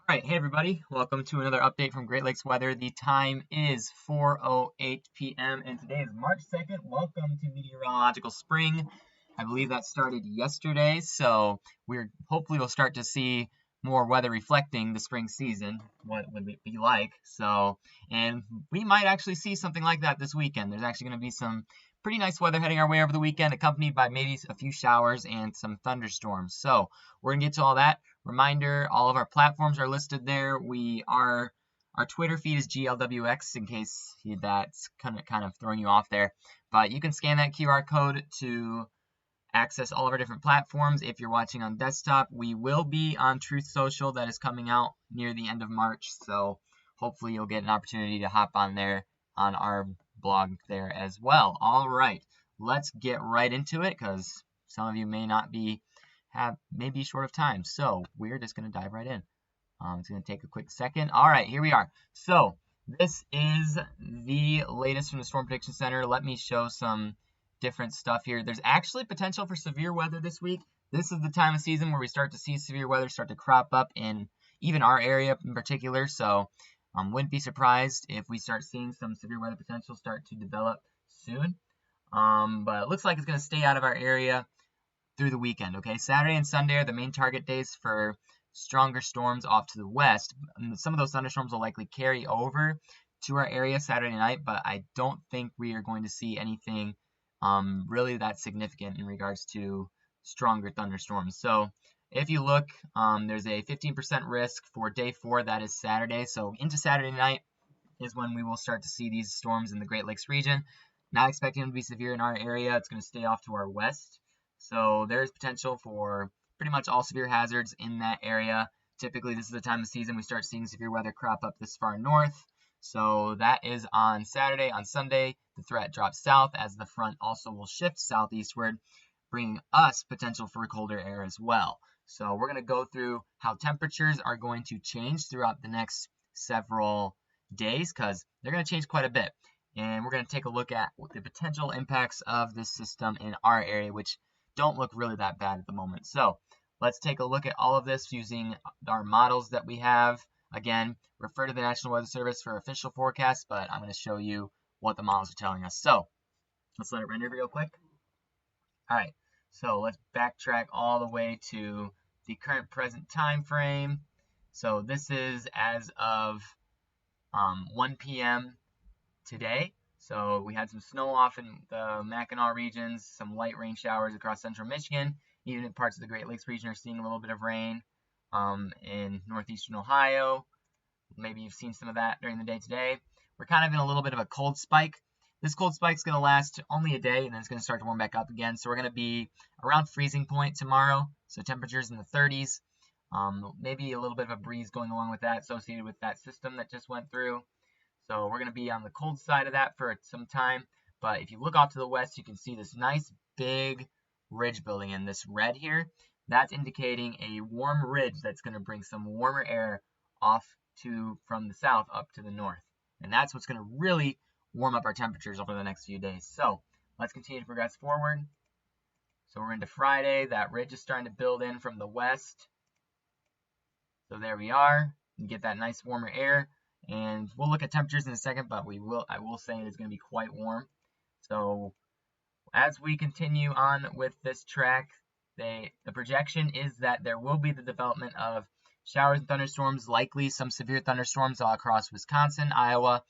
All right, hey everybody, welcome to another update from Great Lakes Weather. The time is 4:08 p.m. and today is March 2nd. Welcome to meteorological spring. I believe that started yesterday, so hopefully we'll start to see more weather reflecting the spring season. What would it be like? And we might actually see something like that this weekend. There's actually going to be some pretty nice weather heading our way over the weekend, accompanied by maybe a few showers and some thunderstorms. So we're going to get to all that. Reminder, all of our platforms are listed there. Our Twitter feed is GLWX in case that's kind of throwing you off there. But you can scan that QR code to access all of our different platforms. If you're watching on desktop, we will be on Truth Social. That is coming out near the end of March. So hopefully you'll get an opportunity to hop on there on our blog there as well. All right, let's get right into it because some of you may be short of time. So we're just going to dive right in. It's going to take a quick second. All right, here we are. So this is the latest from the Storm Prediction Center. Let me show some different stuff here. There's actually potential for severe weather this week. This is the time of season where we start to see severe weather start to crop up in even our area in particular. So wouldn't be surprised if we start seeing some severe weather potential start to develop soon. But it looks like it's going to stay out of our area through the weekend. Okay, Saturday and Sunday are the main target days for stronger storms off to the west. Some of those thunderstorms will likely carry over to our area Saturday night, but I don't think we are going to see anything really that significant in regards to stronger thunderstorms. So if you look, there's a 15% risk for day 4. That is Saturday. So into Saturday night is when we will start to see these storms in the Great Lakes region. Not expecting them to be severe in our area. It's going to stay off to our west. So there's potential for pretty much all severe hazards in that area. Typically, this is the time of season we start seeing severe weather crop up this far north. So that is on Saturday. On Sunday, the threat drops south as the front also will shift southeastward, bringing us potential for colder air as well. So we're going to go through how temperatures are going to change throughout the next several days because they're going to change quite a bit. And we're going to take a look at the potential impacts of this system in our area, which don't look really that bad at the moment. So let's take a look at all of this using our models that we have. Again, refer to the National Weather Service for official forecasts, but I'm going to show you what the models are telling us. So let's let it render real quick. All right, so let's backtrack all the way to the current present time frame. So this is as of 1 p.m. today. So we had some snow off in the Mackinac regions, some light rain showers across central Michigan. Even in parts of the Great Lakes region are seeing a little bit of rain in northeastern Ohio. Maybe you've seen some of that during the day today. We're kind of in a little bit of a cold spike. This cold spike is going to last only a day, and then it's going to start to warm back up again. So we're going to be around freezing point tomorrow. So temperatures in the 30s. Maybe a little bit of a breeze going along with that associated with that system that just went through. So we're going to be on the cold side of that for some time. But if you look off to the west, you can see this nice big ridge building in. This red here, that's indicating a warm ridge that's going to bring some warmer air off from the south up to the north. And that's what's going to really warm up our temperatures over the next few days. So let's continue to progress forward. So we're into Friday. That ridge is starting to build in from the west. So there we are. You get that nice warmer air. And we'll look at temperatures in a second, but I will say it is going to be quite warm. So as we continue on with this track, the projection is that there will be the development of showers and thunderstorms, likely some severe thunderstorms all across Wisconsin, Iowa,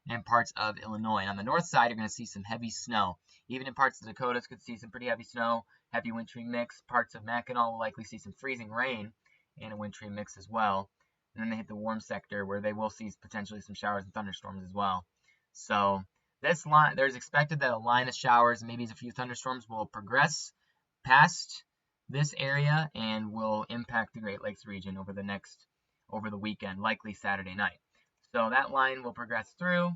and parts of Illinois. And on the north side, you're going to see some heavy snow. Even in parts of the Dakotas, could see some pretty heavy snow, heavy wintry mix. Parts of Mackinac will likely see some freezing rain and a wintry mix as well. And then they hit the warm sector where they will see potentially some showers and thunderstorms as well. So this line, there's expected that a line of showers and maybe a few thunderstorms will progress past this area and will impact the Great Lakes region over the weekend, likely Saturday night. So that line will progress through,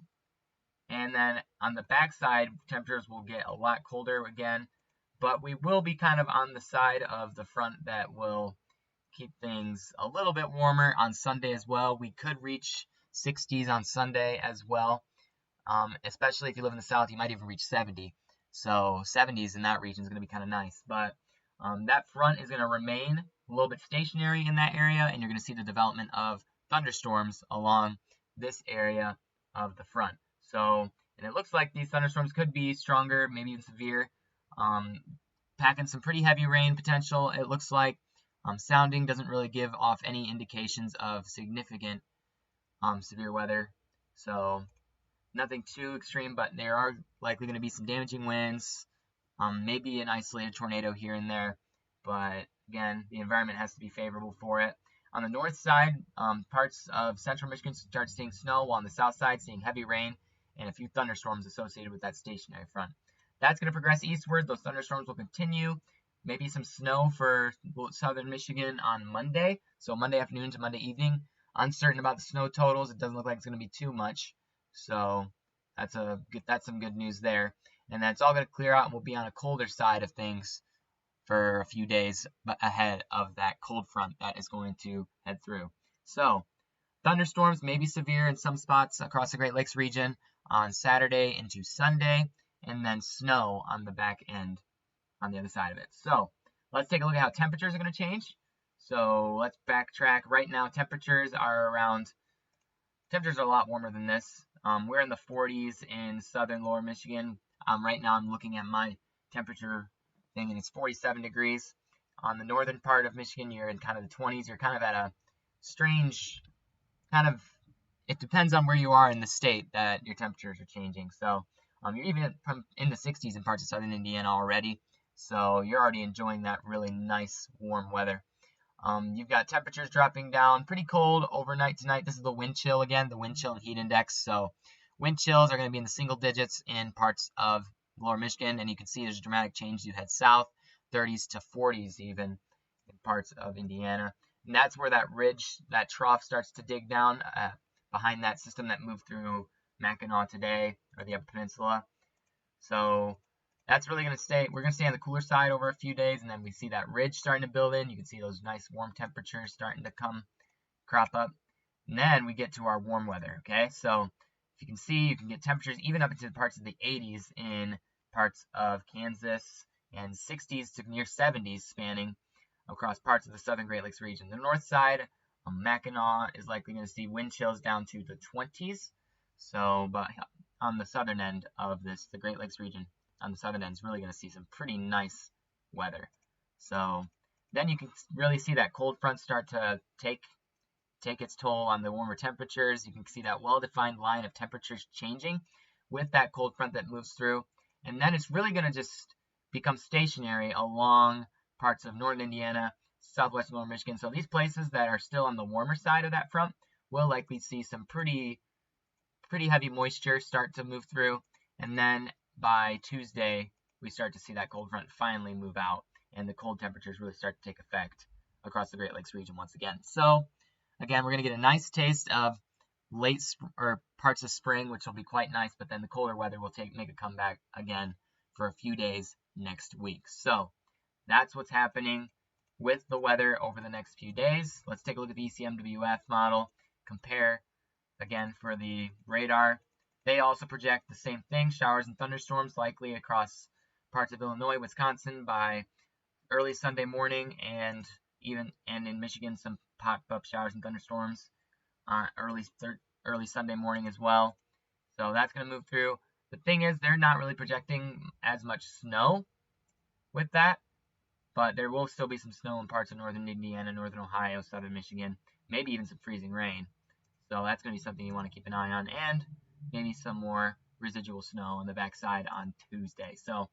and then on the backside, temperatures will get a lot colder again, but we will be kind of on the side of the front that will keep things a little bit warmer on Sunday as well. We could reach 60s on Sunday as well, especially if you live in the south. You might even reach 70. So 70s in that region is going to be kind of nice. But that front is going to remain a little bit stationary in that area, and you're going to see the development of thunderstorms along this area of the front. So, and it looks like these thunderstorms could be stronger, maybe even severe, packing some pretty heavy rain potential. It looks like sounding doesn't really give off any indications of significant severe weather. So nothing too extreme, but there are likely going to be some damaging winds, maybe an isolated tornado here and there. But again, the environment has to be favorable for it. On the north side, parts of central Michigan start seeing snow, while on the south side, seeing heavy rain and a few thunderstorms associated with that stationary front. That's going to progress eastward. Those thunderstorms will continue. Maybe some snow for southern Michigan on Monday. So Monday afternoon to Monday evening. Uncertain about the snow totals. It doesn't look like it's going to be too much. So that's some good news there. And that's all going to clear out, and we'll be on a colder side of things for a few days ahead of that cold front that is going to head through. So thunderstorms may be severe in some spots across the Great Lakes region on Saturday into Sunday, and then snow on the back end on the other side of it. So let's take a look at how temperatures are going to change. So let's backtrack. Right now, temperatures are a lot warmer than this. We're in the 40s in southern lower Michigan. Right now, I'm looking at my temperature thing, and it's 47 degrees. On the northern part of Michigan, you're in kind of the 20s. You're kind of at a strange it depends on where you are in the state that your temperatures are changing. So you're even in the 60s in parts of southern Indiana already. So you're already enjoying that really nice warm weather. You've got temperatures dropping down pretty cold overnight tonight. This is the wind chill again, the wind chill and heat index. So wind chills are going to be in the single digits in parts of lower Michigan, and you can see there's a dramatic change. You head south, 30s to 40s even in parts of Indiana. And that's where that ridge, that trough starts to dig down behind that system that moved through Mackinac today, or the Upper Peninsula. So that's really going to stay. We're going to stay on the cooler side over a few days, and then we see that ridge starting to build in. You can see those nice warm temperatures starting to crop up. And then we get to our warm weather, okay? So if you can see, you can get temperatures even up into parts of the 80s in parts of Kansas, and 60s to near 70s spanning across parts of the southern Great Lakes region. The north side, Mackinac is likely going to see wind chills down to the 20s. So, but on the southern end of this, the Great Lakes region, on the southern end is really going to see some pretty nice weather. So then you can really see that cold front start to take its toll on the warmer temperatures. You can see that well-defined line of temperatures changing with that cold front that moves through. And then it's really going to just become stationary along parts of northern Indiana, southwest lower Michigan. So these places that are still on the warmer side of that front will likely see some pretty heavy moisture start to move through. And then by Tuesday, we start to see that cold front finally move out, and the cold temperatures really start to take effect across the Great Lakes region once again. So again, we're going to get a nice taste of parts of spring, which will be quite nice, but then the colder weather will make a comeback again for a few days next week. So that's what's happening with the weather over the next few days. Let's take a look at the Ecmwf model, compare again for the radar. They also project the same thing, showers and thunderstorms likely across parts of Illinois, Wisconsin by early Sunday morning, and in Michigan some pop-up showers and thunderstorms early Sunday morning as well. So that's going to move through. The thing is, they're not really projecting as much snow with that, but there will still be some snow in parts of northern Indiana, northern Ohio, southern Michigan, maybe even some freezing rain. So that's going to be something you want to keep an eye on, and maybe some more residual snow on the backside on Tuesday. So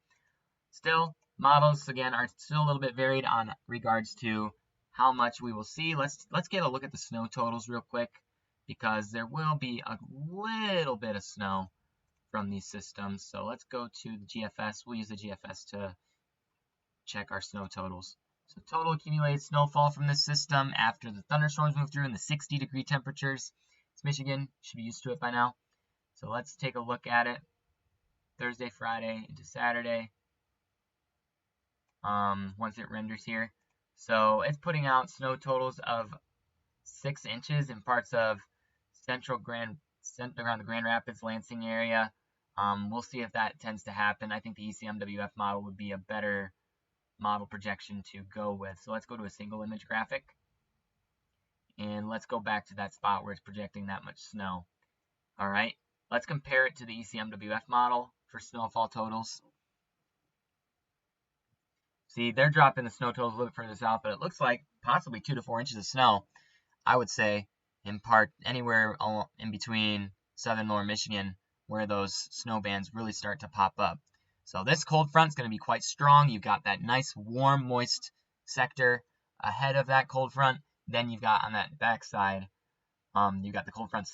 still, models again are still a little bit varied on regards to how much we will see. Let's get a look at the snow totals real quick, because there will be a little bit of snow from these systems. So let's go to the GFS. We'll use the GFS to check our snow totals. So total accumulated snowfall from this system after the thunderstorms move through in the 60-degree temperatures. It's Michigan, should be used to it by now. So let's take a look at it. Thursday, Friday into Saturday. Once it renders here. So it's putting out snow totals of 6 inches in parts of around the Grand Rapids, Lansing area. We'll see if that tends to happen. I think the Ecmwf model would be a better model projection to go with. So let's go to a single image graphic. And let's go back to that spot where it's projecting that much snow. All right, let's compare it to the Ecmwf model for snowfall totals. See, they're dropping the snow totals a little bit further south, but it looks like possibly 2 to 4 inches of snow, I would say, in part anywhere in between southern lower Michigan where those snow bands really start to pop up. So this cold front is going to be quite strong. You've got that nice warm moist sector ahead of that cold front. Then you've got on that back side, you've got the cold front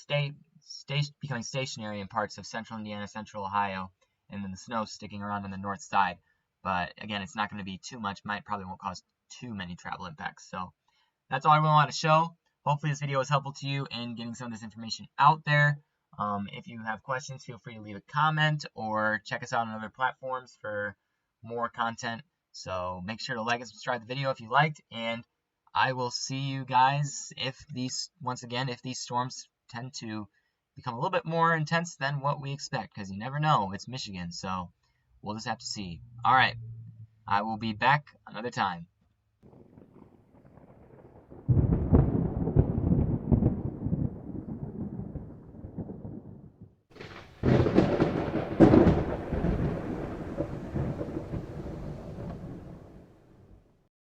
becoming stationary in parts of central Indiana, central Ohio, and then the snow sticking around on the north side. But again, it's not going to be too much. Probably won't cause too many travel impacts. So that's all I really want to show. Hopefully this video was helpful to you in getting some of this information out there. If you have questions, feel free to leave a comment or check us out on other platforms for more content. So make sure to like and subscribe to the video if you liked, and I will see you guys if these storms tend to become a little bit more intense than what we expect, because you never know. It's Michigan, so we'll just have to see. All right, I will be back another time.